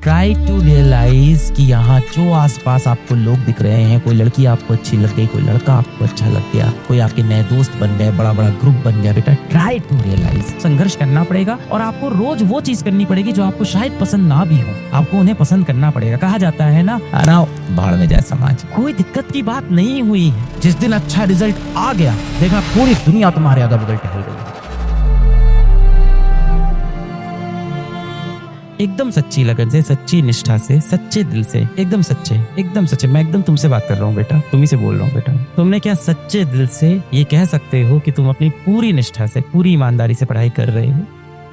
Try to realise कि यहाँ जो आसपास आपको लोग दिख रहे हैं, कोई लड़की आपको अच्छी लग गई, कोई लड़का आपको अच्छा लग गया, कोई आपके नए दोस्त बन गए, बड़ा बड़ा ग्रुप बन गया, बेटा ट्राई टू रियलाइज। संघर्ष करना पड़ेगा और आपको रोज वो चीज करनी पड़ेगी जो आपको शायद पसंद ना भी हो, आपको उन्हें पसंद करना पड़ेगा। कहा जाता है ना, आना भाड़ में जाए समाज। कोई दिक्कत की बात नहीं हुई, जिस दिन अच्छा रिजल्ट आ गया देखा पूरी दुनिया तुम्हारे अगल बगल टहल गई। एकदम सच्ची लगन से, सच्ची निष्ठा से, सच्चे दिल से, एकदम सच्चे, एकदम सच्चे। मैं एकदम तुमसे बात कर रहा हूँ बेटा, तुम्ही से बोल रहा हूँ बेटा। तुमने क्या सच्चे दिल से ये कह सकते हो कि तुम अपनी पूरी निष्ठा से, पूरी ईमानदारी से पढ़ाई कर रहे हो?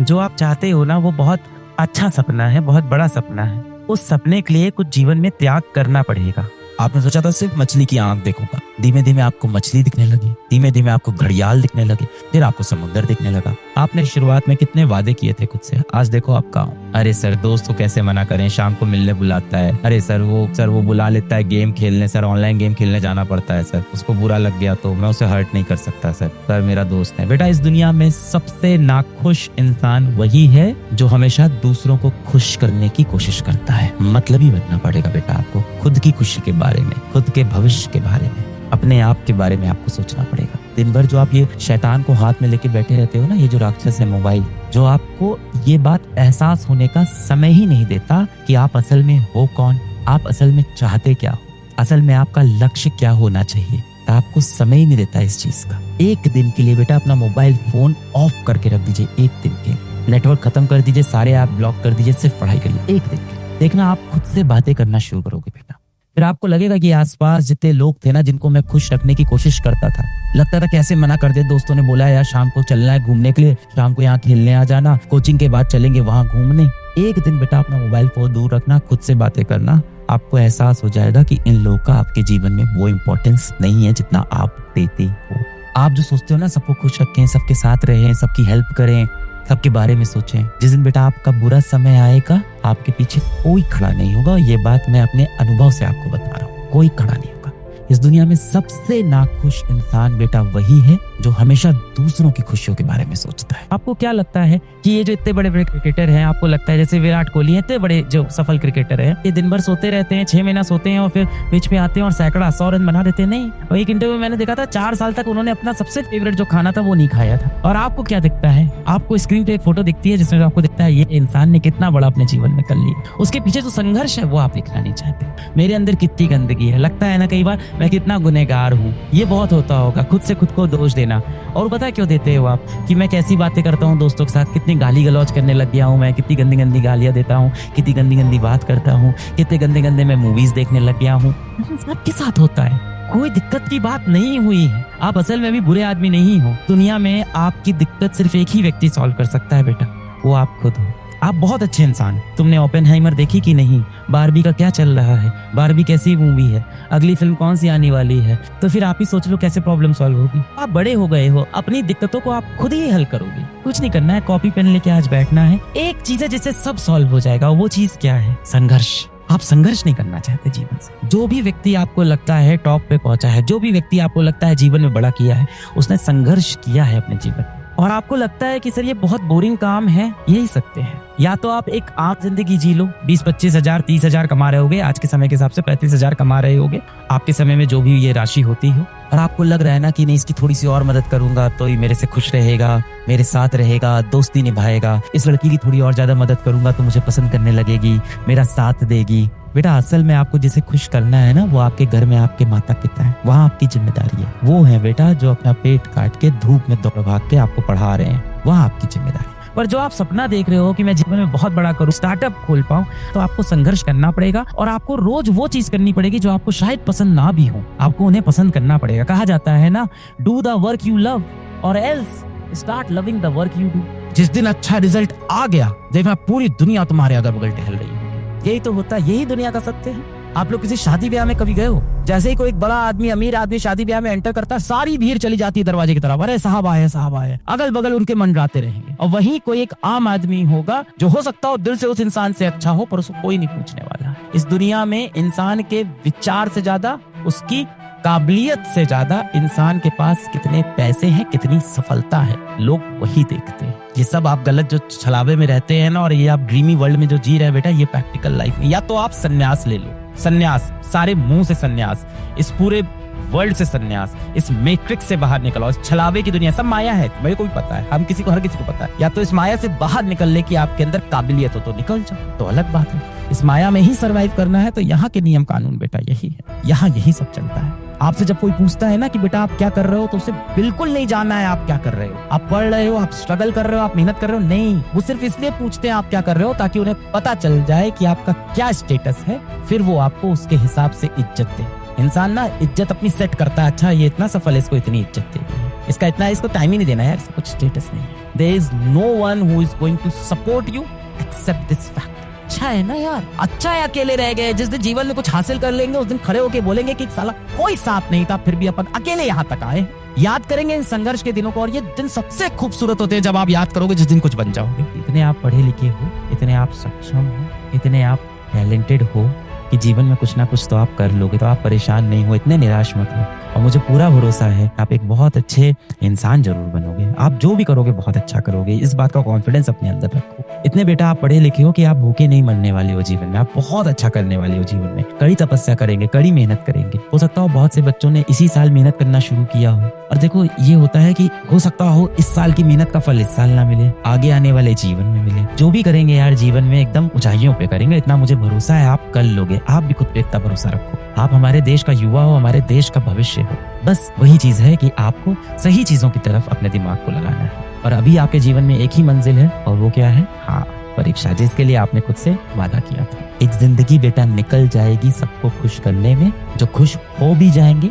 जो आप चाहते हो ना, वो बहुत अच्छा सपना है, बहुत बड़ा सपना है। उस सपने के लिए कुछ जीवन में त्याग करना पड़ेगा। आपने सोचा था सिर्फ मछली की आंख देखूंगा, धीमे धीमे आपको मछली दिखने लगी, धीमे धीमे आपको घड़ियाल दिखने लगे, फिर आपको समुद्र दिखने लगा। आपने शुरुआत में कितने वादे किए थे खुद से, आज देखो आप कहाँ हो। अरे सर दोस्त को कैसे मना करें, शाम को मिलने बुलाता है। अरे सर वो बुला लेता है गेम खेलने, सर ऑनलाइन गेम खेलने जाना पड़ता है सर, उसको बुरा लग गया तो मैं उसे हर्ट नहीं कर सकता सर मेरा दोस्त है। बेटा इस दुनिया में सबसे नाखुश इंसान वही है जो हमेशा दूसरों को खुश करने की कोशिश करता है। मतलबी बनना पड़ेगा बेटा आपको, खुद की खुशी के बारे में, खुद के भविष्य के बारे में, अपने आप के बारे में आपको सोचना पड़ेगा। दिन भर जो आप ये शैतान को हाथ में लेके बैठे रहते हो ना, ये जो राक्षस है मोबाइल, जो आपको ये बात एहसास होने का समय ही नहीं देता कि आप असल में हो कौन, आप असल में चाहते क्या हो, असल में आपका लक्ष्य क्या होना चाहिए, आपको समय ही नहीं देता इस चीज का। एक दिन के लिए बेटा अपना मोबाइल फोन ऑफ करके रख दीजिए, एक दिन के नेटवर्क खत्म कर दीजिए, सारे ऐप ब्लॉक कर दीजिए, सिर्फ पढ़ाई कर लीजिए एक दिन के। देखना आप खुद से बातें करना शुरू करोगे बेटा, फिर आपको लगेगा कि आसपास जितने लोग थे ना, जिनको मैं खुश रखने की कोशिश करता था, लगता था कैसे मना कर दे। दोस्तों ने बोला यार शाम को चलना है घूमने के लिए, शाम को यहाँ खेलने आ जाना, कोचिंग के बाद चलेंगे वहां घूमने। एक दिन बेटा अपना मोबाइल फोन दूर रखना, खुद से बातें करना, आपको एहसास हो जाएगा कि इन लोगों का आपके जीवन में वो इम्पोर्टेंस नहीं है जितना आप देते हो। आप जो सोचते हो ना सबको खुश रखें, सबके साथ रहें, सबकी हेल्प करें, सबके बारे में सोचें, जिस दिन बेटा आपका बुरा समय आएगा आपके पीछे कोई खड़ा नहीं होगा। ये बात मैं अपने अनुभव से आपको बता रहा हूँ, कोई खड़ा नहीं होगा। इस दुनिया में सबसे नाखुश इंसान बेटा वही है जो हमेशा दूसरों की खुशियों के बारे में सोचता है। आपको क्या लगता है कि ये जो इतने बड़े बड़े क्रिकेटर हैं, आपको लगता है जैसे विराट कोहली है, इतने बड़े जो सफल क्रिकेटर हैं, ये दिन भर सोते रहते हैं, 6 महीना सोते हैं और फिर पिच पे आते हैं और सैकड़ा 100 रन बना देते हैं? नहीं। और एक इंटरव्यू में मैंने देखा था 4 साल तक उन्होंने अपना सबसे फेवरेट जो खाना था वो नहीं खाया था। और आपको क्या दिखता है, आपको स्क्रीन पे एक फोटो दिखती है जिसमें आपको दिखता है ये इंसान ने कितना बड़ा अपने जीवन में कर लिया, उसके पीछे जो संघर्ष है वो आप दिखना नहीं चाहते। मेरे अंदर कितनी गंदगी है, लगता है ना कई बार मैं कितना गुनहगार हूँ, ये बहुत होता होगा, खुद से खुद को दोष देना। और पता क्यों देते हो आप कि मैं कैसी बातें करता हूँ दोस्तों के साथ, कितनी गाली गलौज करने लग गया हूँ मैं, कितनी गंदी गंदी गालियां देता हूँ, कितनी गंदी गंदी बात करता हूँ, कितने गंदे गंदे मैं मूवीज देखने लग गया हूँ। सबके साथ होता है, कोई दिक्कत की बात नहीं हुई है। आप असल में भी बुरे आदमी नहीं हो। दुनिया में आपकी दिक्कत सिर्फ एक ही व्यक्ति सॉल्व कर सकता है बेटा, वो आप खुद हो। आप बहुत अच्छे इंसान। तुमने ओपेनहाइमर देखी कि नहीं? बारबी का क्या चल रहा है? बारबी कैसी मूवी है? अगली फिल्म कौन सी आने वाली है? तो फिर आप ही सोच लो कैसे प्रॉब्लम सॉल्व होगी। आप बड़े हो गए हो, अपनी दिक्कतों को आप खुद ही हल करोगे। कुछ नहीं करना है, कॉपी पेन लेके आज बैठना है। एक चीज है जिससे सब सॉल्व हो जाएगा, वो चीज क्या है? संघर्ष। आप संघर्ष नहीं करना चाहते जीवन से। जो भी व्यक्ति आपको लगता है टॉप पे पहुंचा है, जो भी व्यक्ति आपको लगता है जीवन में बड़ा किया है, उसने संघर्ष किया है अपने जीवन में। और आपको लगता है कि सर ये बहुत बोरिंग काम है, यही सकते हैं। या तो आप एक आम जिंदगी जी लो, 20-25 हजार 30 हजार कमा रहे होगे, आज के समय के हिसाब से 35 हजार कमा रहे होगे, आपके समय में जो भी ये राशि होती हो, और आपको लग रहा है ना कि नहीं इसकी थोड़ी सी और मदद करूंगा तो ये मेरे से खुश रहेगा, मेरे साथ रहेगा, दोस्ती निभाएगा, इस लड़की की थोड़ी और ज्यादा मदद करूंगा तो मुझे पसंद करने लगेगी, मेरा साथ देगी। बेटा असल में आपको जिसे खुश करना है ना, वो आपके घर में आपके माता पिता है, वहाँ आपकी जिम्मेदारी है। वो है बेटा जो अपना पेट काट के धूप में दौड़ भाग के आपको पढ़ा रहे हैं, वहाँ आपकी जिम्मेदारी। पर जो आप सपना देख रहे हो कि मैं जीवन में बहुत बड़ा करूं, स्टार्टअप खोल पाऊं, तो आपको संघर्ष करना पड़ेगा और आपको रोज वो चीज करनी पड़ेगी जो आपको शायद पसंद ना भी हो, आपको उन्हें पसंद करना पड़ेगा। कहा जाता है ना, do the work you love और else start loving the work you do. जिस दिन अच्छा रिजल्ट आ गया देखना पूरी दुनिया तुम्हारे अगल बगल टहल रही है। यही तो होता है, यही दुनिया का सत्य है। आप लोग किसी शादी ब्याह में कभी गए हो? जैसे ही कोई एक बड़ा आदमी, अमीर आदमी शादी ब्याह में एंटर करता है, सारी भीड़ चली जाती है दरवाजे की तरफ, अरे साहब आए, साहब आए, अगल बगल उनके मंडराते रहेंगे। और वहीं कोई एक आम आदमी होगा जो हो सकता हो दिल से उस इंसान से अच्छा हो, पर उसको कोई नहीं पूछने वाला। इस दुनिया में इंसान के विचार से ज्यादा, उसकी काबिलियत से ज्यादा इंसान के पास कितने पैसे हैं, कितनी सफलता है, लोग वही देखते हैं। ये सब आप गलत जो छलावे में रहते हैं ना, और ये आप ड्रीमी वर्ल्ड में जो जी रहे हैं बेटा, ये प्रैक्टिकल लाइफ नहीं। या तो आप सन्यास ले लो, सन्यास, सारे मुंह से सन्यास, इस पूरे वर्ल्ड से सन्यास, इस मैट्रिक्स से बाहर निकलो। इस छलावे की दुनिया सब माया है, मेरे को भी पता है, हम किसी को, हर किसी को पता है। या तो इस माया से बाहर निकलने की आपके अंदर काबिलियत हो तो निकल जाओ, तो अलग बात है। इस माया में ही सरवाइव करना है तो यहाँ के नियम कानून बेटा यही है, यहाँ यही सब चलता है। आपसे जब कोई पूछता है ना कि बेटा आप क्या कर रहे हो, तो उसे बिल्कुल नहीं जानना है आप क्या कर रहे हो। आप पढ़ रहे हो, आप स्ट्रगल कर रहे हो, आप मेहनत कर रहे हो, नहीं। वो सिर्फ इसलिए पूछते हैं आप क्या कर रहे हो, ताकि उन्हें पता चल जाए कि आपका क्या स्टेटस है, फिर वो आपको उसके हिसाब से इज्जत दे। इंसान ना इज्जत अपनी सेट करता है, अच्छा ये इतना सफल है, इसको इतनी इज्जत देनी है, इसका इतना, इसको टाइम ही नहीं देना यार, इसका कुछ स्टेटस नहीं है। There is no one who is going to support you except this fact. अच्छा है ना यार, अच्छा है अकेले रह गए। जिस दिन जीवन में कुछ हासिल कर लेंगे उस दिन खड़े होके बोलेंगे कि साला कोई साथ नहीं था, फिर भी अपन अकेले यहाँ तक आए। याद करेंगे इन संघर्ष के दिनों को, और ये दिन सबसे खूबसूरत होते हैं जब आप याद करोगे जिस दिन कुछ बन जाओगे। इतने आप पढ़े लिखे हो, इतने आप सक्षम हो, इतने आप टैलेंटेड हो कि जीवन में कुछ ना कुछ तो आप कर लोगे, तो आप परेशान नहीं हो, इतने निराश मत हो। और मुझे पूरा भरोसा है आप एक बहुत अच्छे इंसान जरूर बनोगे। आप जो भी करोगे बहुत अच्छा करोगे, इस बात का कॉन्फिडेंस अपने अंदर रखो। इतने बेटा आप पढ़े लिखे हो कि आप भूखे नहीं मरने वाले हो जीवन में, आप बहुत अच्छा करने वाले हो जीवन में। कड़ी तपस्या करेंगे, कड़ी मेहनत करेंगे। हो सकता हो बहुत से बच्चों ने इसी साल मेहनत करना शुरू किया हो, और देखो ये होता है कि हो सकता हो इस साल की मेहनत का फल इस साल ना मिले, आगे आने वाले जीवन में मिले। जो भी करेंगे यार जीवन में एकदम ऊंचाइयों पे करेंगे, इतना मुझे भरोसा है आप कर लोगे। आप भी खुद पे इतना भरोसा रखो। आप हमारे देश का युवा हो, हमारे देश का भविष्य हो। बस वही चीज है कि आपको सही चीजों की तरफ अपने दिमाग को लगाना है। और अभी आपके जीवन में एक ही मंजिल है, और वो क्या है? हाँ, परीक्षा, जिसके लिए आपने खुद से वादा किया था। एक जिंदगी बेटा निकल जाएगी सबको खुश करने में। जो खुश हो भी जाएंगे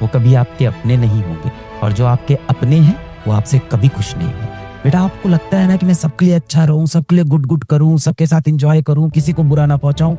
वो कभी आपके अपने नहीं होंगे, और जो आपके अपने हैं वो आपसे कभी खुश नहीं होंगे। बेटा आपको लगता है ना कि मैं सबके लिए अच्छा रहूं, सबके लिए गुड गुड करूं, सबके साथ एंजॉय करूं, किसी को बुरा ना पहुंचाऊं।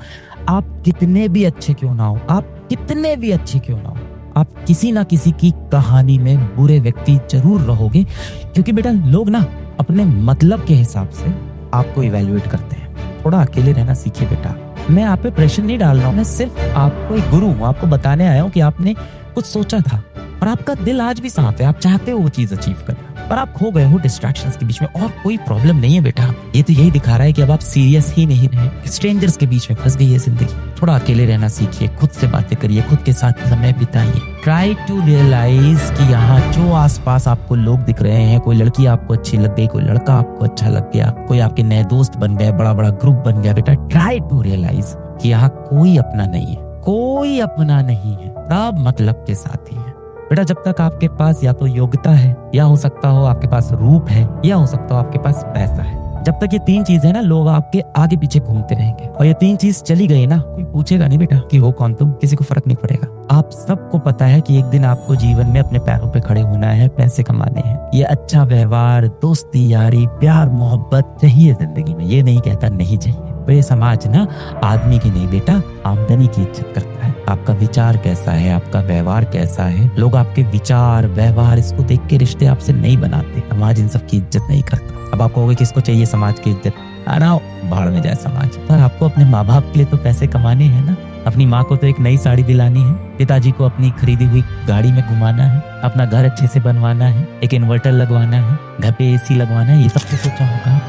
आप कितने भी अच्छे क्यों ना हो, आप कितने भी अच्छे क्यों ना हो, आप किसी ना किसी की कहानी में बुरे व्यक्ति जरूर रहोगे। क्योंकि बेटा लोग ना अपने मतलब के हिसाब से आपको इवेल्युएट करते हैं। थोड़ा अकेले रहना सीखिए बेटा। मैं आप पे प्रेशर नहीं डाल रहा हूँ, मैं सिर्फ आपको एक गुरु हूँ, आपको बताने आया हूँ कि आपने कुछ सोचा था और आपका दिल आज भी साफ है, आप चाहते हो वो चीज अचीव करना, पर आप खो गए हो डिस्ट्रैक्शंस के बीच में। और कोई प्रॉब्लम नहीं है बेटा, ये तो यही दिखा रहा है कि अब आप सीरियस ही नहीं रहे, स्ट्रेंजर्स के बीच में फंस गई है जिंदगी। थोड़ा अकेले रहना सीखिए, खुद से बातें करिए, खुद के साथ समय बिताइए। ट्राई टू रियलाइज कि यहाँ जो आसपास आपको लोग दिख रहे हैं, कोई लड़की आपको अच्छी लग गई, कोई लड़का आपको अच्छा लग गया, कोई आपके नए दोस्त बन गए, बड़ा बड़ा ग्रुप बन गया। बेटा ट्राई टू रियलाइज कि यहाँ कोई अपना नहीं है, कोई अपना नहीं है, सब मतलब के साथी है। बेटा जब तक आपके पास या तो योग्यता है, या हो सकता हो आपके पास रूप है, या हो सकता हो आपके पास पैसा है, जब तक ये तीन चीज है ना, लोग आपके आगे पीछे घूमते रहेंगे। और ये तीन चीज चली गई ना, कोई पूछेगा नहीं बेटा कि हो कौन तुम, किसी को फर्क नहीं पड़ेगा। आप सबको पता है कि एक दिन आपको जीवन में अपने पैरों पे खड़े होना है, पैसे कमाने हैं। ये अच्छा व्यवहार, दोस्ती यारी, प्यार मोहब्बत चाहिए जिंदगी में, ये नहीं कहता नहीं चाहिए। तो ये समाज ना आदमी की नहीं बेटा, आमदनी की इज्जत करता है। आपका विचार कैसा है, आपका व्यवहार कैसा है, लोग आपके विचार व्यवहार इसको देख के रिश्ते आपसे नहीं बनाते। समाज इन सब की इज्जत नहीं करता। अब आप कहोगे किसको चाहिए समाज की इज्जत, आना बाहर में जाए समाज। पर आपको अपने माँ बाप के लिए तो पैसे कमाने हैं ना। अपनी माँ को तो एक नई साड़ी दिलानी है, पिताजी को अपनी खरीदी हुई गाड़ी में घुमाना है, अपना घर अच्छे से बनवाना है, एक इन्वर्टर लगवाना है, घर पे AC लगवाना है, ये सब तो सोचा होगा।